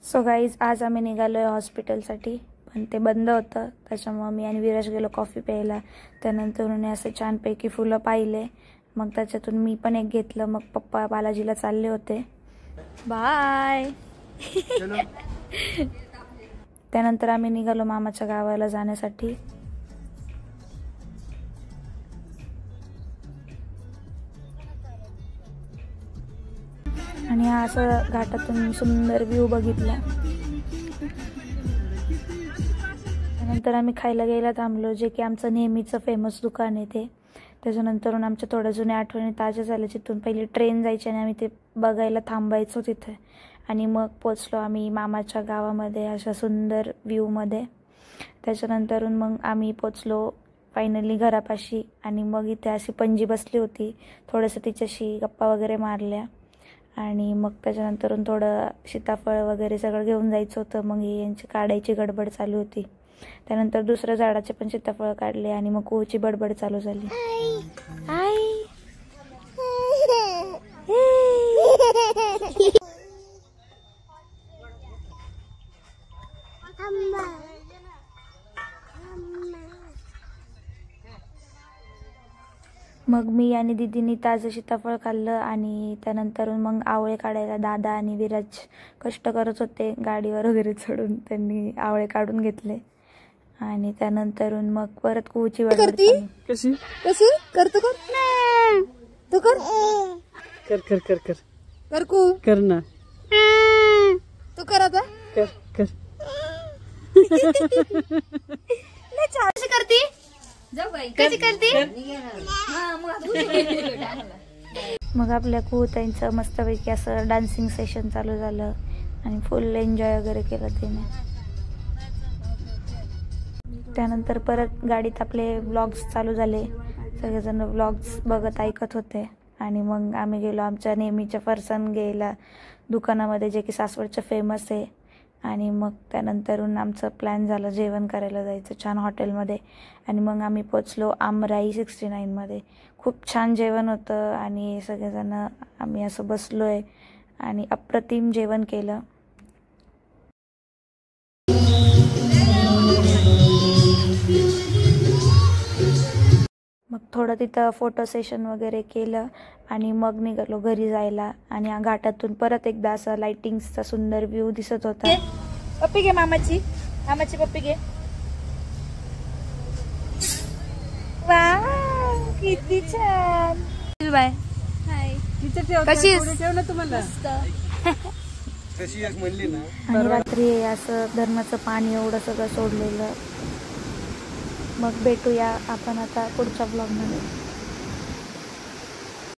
So guys आज आम्ही निघालो आहे हॉस्पिटलसाठी, पण ते बंद होतं. त्याच्यामुळे मी आणि विराज गेलो कॉफी प्यायला. त्यानंतर उन्होंने असे छानपैकी फुलं पाहिले. मग त्याच्यातून मी पण एक घेतलं. मग पप्पा बालाजीला चालले होते. बाय. त्यानंतर आम्ही निघालो मामाच्या गावाला जाण्यासाठी. आणि हा असं घाटातून सुंदर व्ह्यू बघितला. त्यानंतर आम्ही खायला गेला थांबलो, जे की आमचं नेहमीचं फेमस दुकान आहे ते. त्याच्यानंतरून आमच्या थोड्या जुन्या आठवणी ताज्या झाल्या. जिथून पहिली ट्रेन जायची आणि आम्ही ते बघायला थांबायचो तिथे. आणि मग पोचलो आम्ही मामाच्या गावामध्ये अशा सुंदर व्ह्यूमध्ये. त्याच्यानंतरून मग आम्ही पोचलो फायनली घरापाशी. आणि मग इथे अशी पणजी बसली होती, थोडंसं तिच्याशी गप्पा वगैरे मारल्या. आणि मग त्याच्यानंतरून थोडं सीताफळ वगैरे सगळं घेऊन जायचं होतं. मग यांची काढायची गडबड चालू होती. त्यानंतर दुसऱ्या झाडाचे पण सीताफळ काढले आणि मग कुहूची बडबड चालू झाली. मग मी आणि दीदींनी ताजं सीताफळ खाल्लं. आणि त्यानंतर मग आवळे काढायला दादा आणि विराज कष्ट करत होते. गाडीवर वगैरे चढून त्यांनी आवळे काढून घेतले. आणि त्यानंतरून मग परत कुहूची बडबड. कशी कशी करतो कर तू कर कर कर कर कर कर कू कर ना तू कर आता कर कर कशी करती कशी करती. मग आपल्या कुहूताईंचं मस्तपैकी असं डान्सिंग सेशन चालू झालं आणि फुल एन्जॉय वगैरे केलं तिने. त्यानंतर परत गाडीत आपले व्लॉग्स चालू झाले. सगळेजण व्लॉग्स बघत ऐकत होते. आणि मग आम्ही गेलो आमच्या नेहमीच्या फरसाण घ्यायला दुकानामध्ये, जे की सासवडचं फेमस आहे. आणि मग त्यानंतरून आमचं प्लॅन झालं जेवण करायला जायचं छान हॉटेलमध्ये. आणि मग आम्ही पोचलो आमराई 69मध्ये. खूप छान जेवण होतं आणि सगळेजण आम्ही असं बसलो आहे आणि अप्रतिम जेवण केलं. मग थोडं तिथं फोटो सेशन वगैरे केलं आणि मग निघालो घरी जायला. आणि घाटातून परत एकदा असं लाइटिंगचा सुंदर व्ह्यू दिसत होता. पप्पी घे मामाची, मामाची पप्पी घे. वाव किती छान. बाय. हाय. कशी ठेव ना तुम्हाला कशी एक म्हणली ना. आणि रात्री असं धरणाचं पाणी एवढं सगळं सोडलेलं. मग भेटूया आपण आता पुढच्या ब्लॉगमध्ये.